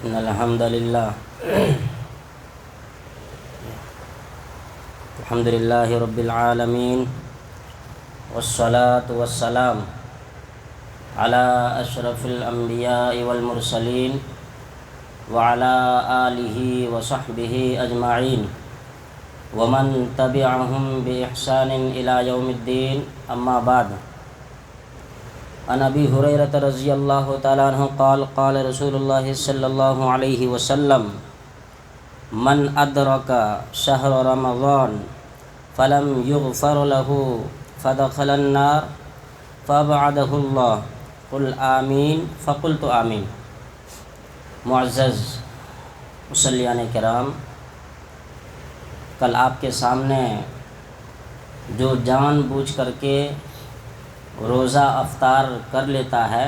إن الحمد لله الحمد لله رب العالمين والصلاة والسلام على أشرف الأنبياء والمرسلين وعلى آله وصحبه أجمعين ومن تبعهم بإحسان إلى يوم الدين. أما بعد، عن ابی ہریرہ رضی اللہ تعالیٰ عنہ قال قال رسول اللہ صلی اللہ علیہ وسلم من ادرک شہر رمضان فلم یغفر له فدخل النار فابعدہ اللہ قل آمین فقلت آمین. معزز مصلیان کرام، کل آپ کے سامنے جو جان بوجھ کر کے روزہ افطار کر لیتا ہے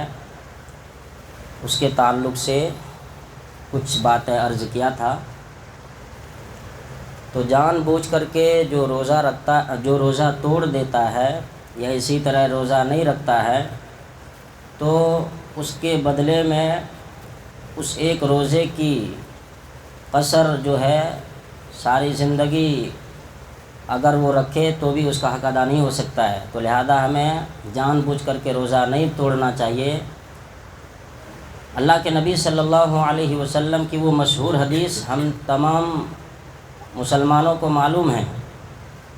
اس کے تعلق سے کچھ باتیں عرض کیا تھا. تو جان بوجھ کر کے جو روزہ توڑ دیتا ہے یا اسی طرح روزہ نہیں رکھتا ہے تو اس کے بدلے میں اس ایک روزے کی قصر جو ہے ساری زندگی اگر وہ رکھے تو بھی اس کا حق ادا نہیں ہو سکتا ہے. تو لہذا ہمیں جان بوجھ کر کے روزہ نہیں توڑنا چاہیے. اللہ کے نبی صلی اللہ علیہ وسلم کی وہ مشہور حدیث ہم تمام مسلمانوں کو معلوم ہے،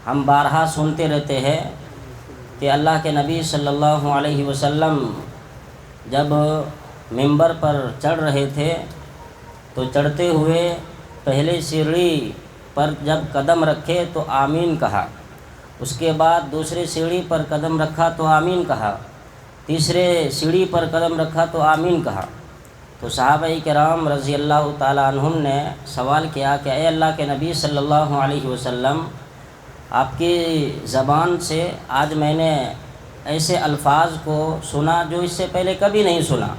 ہم بارہا سنتے رہتے ہیں کہ اللہ کے نبی صلی اللہ علیہ وسلم جب ممبر پر چڑھ رہے تھے تو چڑھتے ہوئے پہلے سیڑھی پر جب قدم رکھے تو آمین کہا، اس کے بعد دوسرے سیڑھی پر قدم رکھا تو آمین کہا، تیسرے سیڑھی پر قدم رکھا تو آمین کہا. تو صحابہ کرام رضی اللہ تعالیٰ عنہم نے سوال کیا کہ اے اللہ کے نبی صلی اللہ علیہ وسلم، آپ کی زبان سے آج میں نے ایسے الفاظ کو سنا جو اس سے پہلے کبھی نہیں سنا.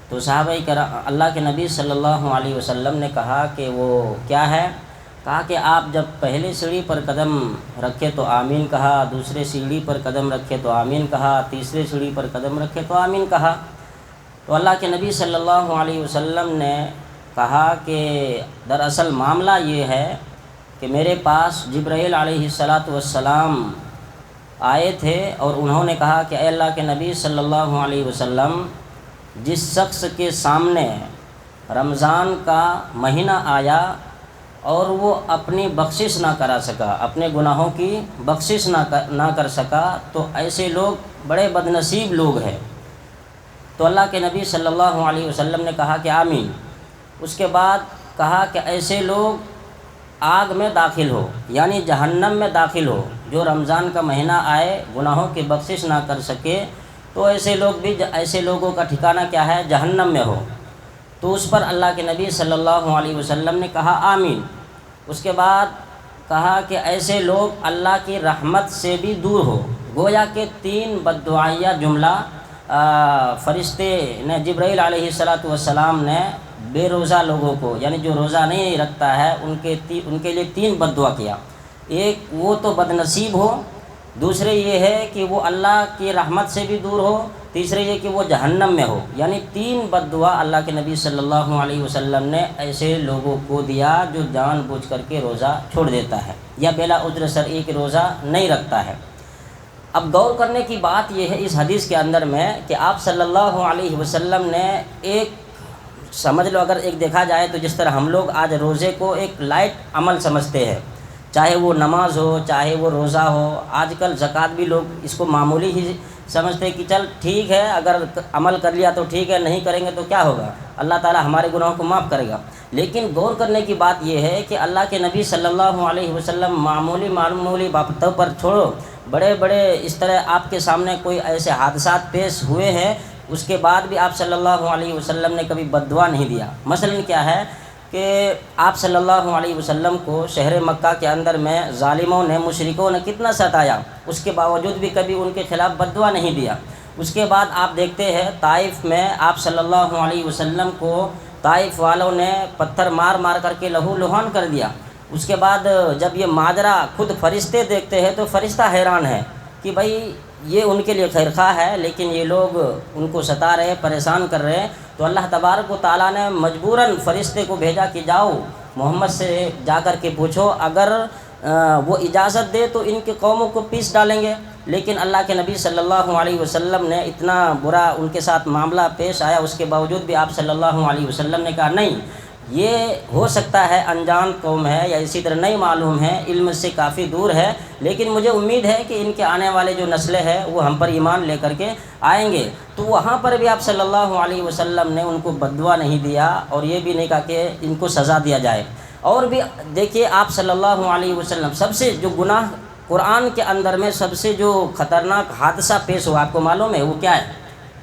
تو صحابہ کرام اللہ کے نبی صلی اللہ علیہ وسلم نے کہا کہ وہ کیا ہے؟ کہا کہ آپ جب پہلے سیڑھی پر قدم رکھے تو آمین کہا، دوسرے سیڑھی پر قدم رکھے تو آمین کہا، تیسرے سیڑھی پر قدم رکھے تو آمین کہا. تو اللہ کے نبی صلی اللہ علیہ وسلم نے کہا کہ دراصل معاملہ یہ ہے کہ میرے پاس جبرائیل علیہ السلام آئے تھے اور انہوں نے کہا کہ اے اللہ کے نبی صلی اللہ علیہ وسلم، جس شخص کے سامنے رمضان کا مہینہ آیا اور وہ اپنی بخشش نہ کرا سکا، اپنے گناہوں کی بخشش نہ کر سکا، تو ایسے لوگ بڑے بدنصیب لوگ ہیں. تو اللہ کے نبی صلی اللہ علیہ وسلم نے کہا کہ آمین. اس کے بعد کہا کہ ایسے لوگ آگ میں داخل ہو، یعنی جہنم میں داخل ہو. جو رمضان کا مہینہ آئے گناہوں کی بخشش نہ کر سکے تو ایسے لوگوں کا ٹھکانہ کیا ہے؟ جہنم میں ہو. تو اس پر اللہ کے نبی صلی اللہ علیہ وسلم نے کہا آمین. اس کے بعد کہا کہ ایسے لوگ اللہ کی رحمت سے بھی دور ہو. گویا کہ 3 بددعائیہ جملہ فرشتے نے جبرائیل علیہ السلام نے بے روزہ لوگوں کو، یعنی جو روزہ نہیں رکھتا ہے ان کے لیے 3 بددعا کیا. ایک وہ تو بدنصیب ہو، دوسرے یہ ہے کہ وہ اللہ کی رحمت سے بھی دور ہو، تیسرے یہ کہ وہ جہنم میں ہو. یعنی 3 بددعا اللہ کے نبی صلی اللہ علیہ وسلم نے ایسے لوگوں کو دیا جو جان بوجھ کر کے روزہ چھوڑ دیتا ہے یا بلا عذر شرعی کے روزہ نہیں رکھتا ہے. اب غور کرنے کی بات یہ ہے اس حدیث کے اندر میں کہ آپ صلی اللہ علیہ وسلم نے ایک سمجھ لو، اگر ایک دیکھا جائے تو جس طرح ہم لوگ آج روزے کو ایک لائٹ عمل سمجھتے ہیں، چاہے وہ نماز ہو چاہے وہ روزہ ہو. آج کل زکوٰۃ بھی لوگ اس کو معمولی ہی سمجھتے کہ چل ٹھیک ہے، اگر عمل کر لیا تو ٹھیک ہے، نہیں کریں گے تو کیا ہوگا، اللہ تعالی ہمارے گناہوں کو معاف کرے گا. لیکن غور کرنے کی بات یہ ہے کہ اللہ کے نبی صلی اللہ علیہ وسلم معمولی باتوں پر چھوڑو، بڑے اس طرح آپ کے سامنے کوئی ایسے حادثات پیش ہوئے ہیں، اس کے بعد بھی آپ صلی اللہ علیہ وسلم نے کبھی بددعا نہیں دیا. مثلا کیا ہے کہ آپ صلی اللہ علیہ وسلم کو شہر مکہ کے اندر میں ظالموں نے، مشرکوں نے کتنا ستایا، اس کے باوجود بھی کبھی ان کے خلاف بددعا نہیں دیا. اس کے بعد آپ دیکھتے ہیں طائف میں آپ صلی اللہ علیہ وسلم کو طائف والوں نے پتھر مار کر کے لہو لہان کر دیا. اس کے بعد جب یہ ماجرا خود فرشتے دیکھتے ہیں تو فرشتہ حیران ہے کہ بھائی یہ ان کے لیے خیر خواہ ہے لیکن یہ لوگ ان کو ستا رہے، پریشان کر رہے ہیں. تو اللہ تبارک و تعالیٰ نے مجبوراً فرشتے کو بھیجا کہ جاؤ محمد سے جا کر کے پوچھو، اگر وہ اجازت دے تو ان کے قوموں کو پیس ڈالیں گے۔ لیکن اللہ کے نبی صلی اللہ علیہ وسلم نے اتنا برا ان کے ساتھ معاملہ پیش آیا، اس کے باوجود بھی آپ صلی اللہ علیہ وسلم نے کہا نہیں، یہ ہو سکتا ہے انجان قوم ہے یا اسی طرح نہیں معلوم ہے، علم سے کافی دور ہے، لیکن مجھے امید ہے کہ ان کے آنے والے جو نسلیں ہیں وہ ہم پر ایمان لے کر کے آئیں گے۔ تو وہاں پر بھی آپ صلی اللہ علیہ وسلم نے ان کو بد دعا نہیں دیا اور یہ بھی نہیں کہا کہ ان کو سزا دیا جائے۔ اور بھی دیکھیے آپ صلی اللہ علیہ وسلم سب سے جو گناہ قرآن کے اندر میں سب سے جو خطرناک حادثہ پیش ہوا، آپ کو معلوم ہے وہ کیا ہے؟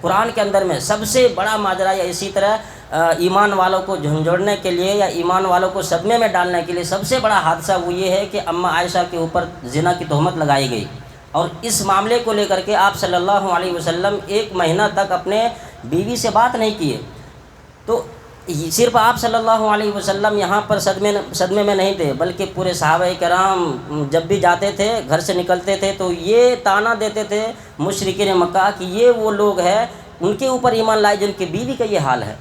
قرآن کے اندر میں سب سے بڑا ماجرا یا اسی طرح ایمان والوں کو جھنجھوڑنے کے لیے یا ایمان والوں کو صدمے میں ڈالنے کے لیے سب سے بڑا حادثہ وہ یہ ہے کہ اماں عائشہ کے اوپر زنا کی تہمت لگائی گئی، اور اس معاملے کو لے کر کے آپ صلی اللہ علیہ وسلم 1 مہینہ تک اپنے بیوی سے بات نہیں کیے۔ تو صرف آپ صلی اللہ علیہ وسلم یہاں پر صدمے میں نہیں تھے، بلکہ پورے صحابہ کرام جب بھی جاتے تھے گھر سے نکلتے تھے تو یہ طعنہ دیتے تھے مشرکین مکہ کہ یہ وہ لوگ ہیں ان کے اوپر ایمان لائے جن کی بیوی کا یہ حال ہے۔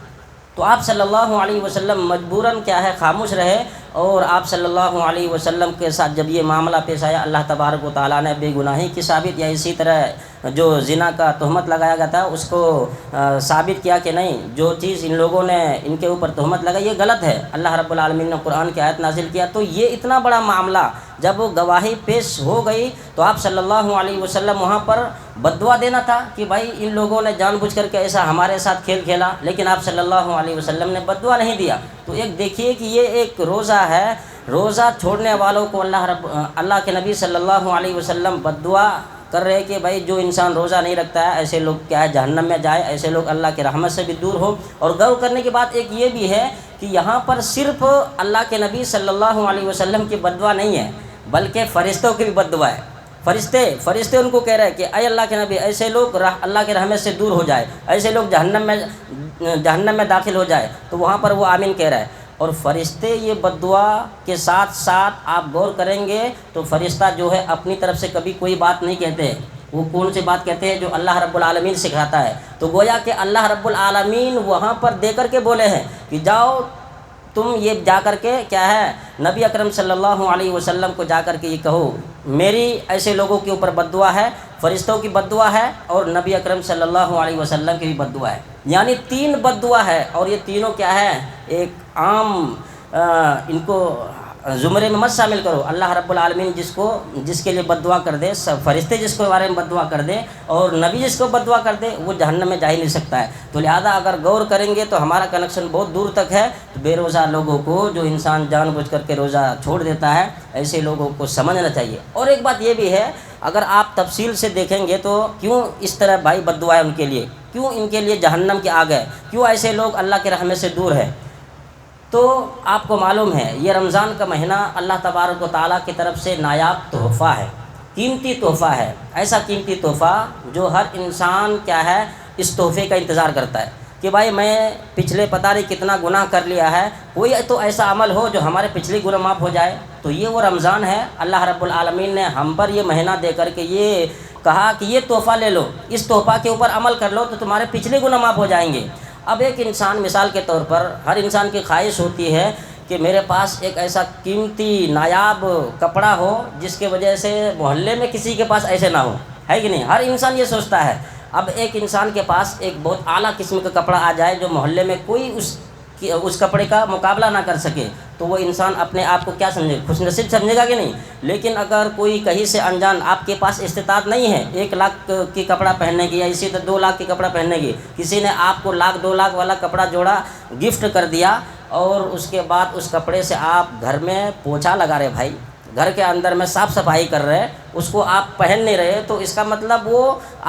تو آپ صلی اللہ علیہ وسلم مجبوراً کیا ہے خاموش رہے، اور آپ صلی اللہ علیہ وسلم کے ساتھ جب یہ معاملہ پیش آیا اللہ تبارک و تعالیٰ نے بے گناہی کی ثابت یا اسی طرح جو زنا کا تہمت لگایا گیا تھا اس کو ثابت کیا کہ نہیں، جو چیز ان لوگوں نے ان کے اوپر تہمت لگائی یہ غلط ہے۔ اللہ رب العالمین نے قرآن کی آیت نازل کیا، تو یہ اتنا بڑا معاملہ جب وہ گواہی پیش ہو گئی تو آپ صلی اللہ علیہ وسلم وہاں پر بد دعا دینا تھا کہ بھائی ان لوگوں نے جان بوجھ کر کے ایسا ہمارے ساتھ کھیل کھیلا، لیکن آپ صلی اللہ علیہ وسلم نے بد دعا نہیں دیا۔ تو ایک دیکھیے کہ یہ ایک روزہ ہے، روزہ چھوڑنے والوں کو اللہ کے نبی صلی اللہ علیہ وسلم بد دعا کر رہے کہ بھائی جو انسان روزہ نہیں رکھتا ہے ایسے لوگ کیا ہے جہنم میں جائے، ایسے لوگ اللہ کے رحمت سے بھی دور ہو۔ اور غور کرنے کی بات ایک یہ بھی ہے کہ یہاں پر صرف اللہ کے نبی صلی اللہ علیہ وسلم کی بد دعا نہیں ہے بلکہ فرشتوں کی بھی بد دعا ہے۔ فرشتے ان کو کہہ رہے ہیں کہ اے اللہ کے نبی ایسے لوگ اللہ کے رحمت سے دور ہو جائے، ایسے لوگ جہنم میں داخل ہو جائے، تو وہاں پر وہ آمین کہہ رہا ہے۔ اور فرشتے یہ بد دعا کے ساتھ ساتھ آپ غور کریں گے تو فرشتہ جو ہے اپنی طرف سے کبھی کوئی بات نہیں کہتے، وہ کون سی بات کہتے ہیں جو اللہ رب العالمین سکھاتا ہے۔ تو گویا کہ اللہ رب العالمین وہاں پر دے کر کے بولے ہیں کہ جاؤ تم یہ جا کر کے کیا ہے نبی اکرم صلی اللہ علیہ وسلم کو جا کر کے یہ کہو میری ایسے لوگوں کے اوپر بد دعا ہے، فرشتوں کی بد دعا ہے اور نبی اکرم صلی اللہ علیہ وسلم کی بھی بد دعا ہے، یعنی 3 بد دعا ہے۔ اور یہ تینوں کیا ہے ایک عام ان کو زمرے میں مت شامل کرو۔ اللہ رب العالمین جس کے لیے بد دعا کر دے، فرشتے جس کے بارے میں بد دعا کر دے اور نبی جس کو بد دعا کر دے وہ جہنم میں جا ہی نہیں سکتا ہے۔ تو لہذا اگر غور کریں گے تو ہمارا کنیکشن بہت دور تک ہے۔ تو بے روزہ لوگوں کو جو انسان جان بوجھ کر کے روزہ چھوڑ دیتا ہے ایسے لوگوں کو سمجھنا چاہیے۔ اور ایک بات یہ بھی ہے اگر آپ تفصیل سے دیکھیں گے تو کیوں اس طرح بھائی بد دعا ہے ان کے لیے، کیوں ان کے لیے جہنم کی آگ ہے، کیوں ایسے لوگ اللہ کے رحمت سے دور ہیں؟ تو آپ کو معلوم ہے یہ رمضان کا مہینہ اللہ تبارک و تعالیٰ کی طرف سے نایاب تحفہ ہے، قیمتی تحفہ ہے، ایسا قیمتی تحفہ جو ہر انسان کیا ہے اس تحفے کا انتظار کرتا ہے کہ بھائی میں پچھلے پتہ نہیں کتنا گناہ کر لیا ہے، کوئی تو ایسا عمل ہو جو ہمارے پچھلی گناہ معاف ہو جائے۔ تو یہ وہ رمضان ہے، اللہ رب العالمین نے ہم پر یہ مہینہ دے کر کے یہ کہا کہ یہ تحفہ لے لو، اس تحفہ کے اوپر عمل کر لو تو تمہارے پچھلے گناہ معاف ہو جائیں گے۔ اب ایک انسان مثال کے طور پر ہر انسان کی خواہش ہوتی ہے کہ میرے پاس ایک ایسا قیمتی نایاب کپڑا ہو جس کی وجہ سے محلے میں کسی کے پاس ایسے نہ ہو، ہے کہ نہیں؟ ہر انسان یہ سوچتا ہے۔ اب ایک انسان کے پاس ایک بہت اعلیٰ قسم کا کپڑا آ جائے جو محلے میں کوئی اس کپڑے کا مقابلہ نہ کر سکے تو وہ انسان اپنے آپ کو کیا سمجھے، خوش نصیب سمجھے گا کہ نہیں؟ لیکن اگر کوئی کہیں سے انجان آپ کے پاس استطاعت نہیں ہے 1 لاکھ کی کپڑا پہننے کی یا اسی طرح 2 لاکھ کی کپڑا پہننے کی، کسی نے آپ کو 1 2 لاکھ والا کپڑا جوڑا گفٹ کر دیا اور اس کے بعد اس کپڑے سے آپ گھر میں پوچھا لگا رہے، بھائی گھر کے اندر میں صاف صفائی کر رہے، اس کو آپ پہن نہیں رہے، تو اس کا مطلب وہ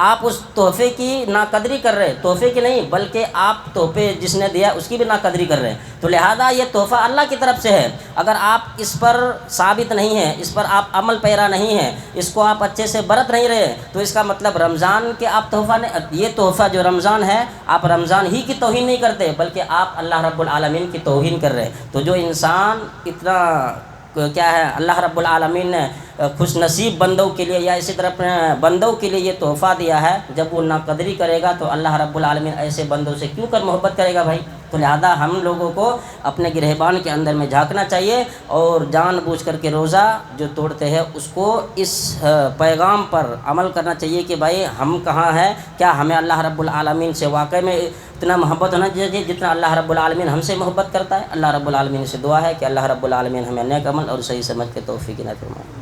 آپ اس تحفے کی ناقدری کر رہے، تحفے کی نہیں بلکہ آپ تحفے جس نے دیا اس کی بھی ناقدری کر رہے۔ تو لہذا یہ تحفہ اللہ کی طرف سے ہے، اگر آپ اس پر ثابت نہیں ہیں، اس پر آپ عمل پیرا نہیں ہیں، اس کو آپ اچھے سے برت نہیں رہے تو اس کا مطلب رمضان کے آپ تحفہ نے یہ تحفہ جو رمضان ہے آپ رمضان ہی کی توہین نہیں کرتے بلکہ آپ اللہ رب العالمین کی توہین کر رہے۔ تو جو انسان اتنا کیا ہے اللہ رب العالمین نے خوش نصیب بندوں کے لیے یا اسی طرح اپنے بندوں کے لیے یہ تحفہ دیا ہے، جب وہ ناقدری کرے گا تو اللہ رب العالمین ایسے بندوں سے کیوں کر محبت کرے گا بھائی؟ تو لہذا ہم لوگوں کو اپنے گرہبان کے اندر میں جھانکنا چاہیے اور جان بوجھ کر کے روزہ جو توڑتے ہیں اس کو اس پیغام پر عمل کرنا چاہیے کہ بھائی ہم کہاں ہیں، کیا ہمیں اللہ رب العالمین سے واقعی میں اتنا محبت ہونا چاہیے جتنا اللہ رب العالمین ہم سے محبت کرتا ہے۔ اللہ رب العالمین سے دعا ہے کہ اللہ رب العالمین ہمیں نیک عمل اور صحیح سمجھ کے توفیق عنایت فرمائے۔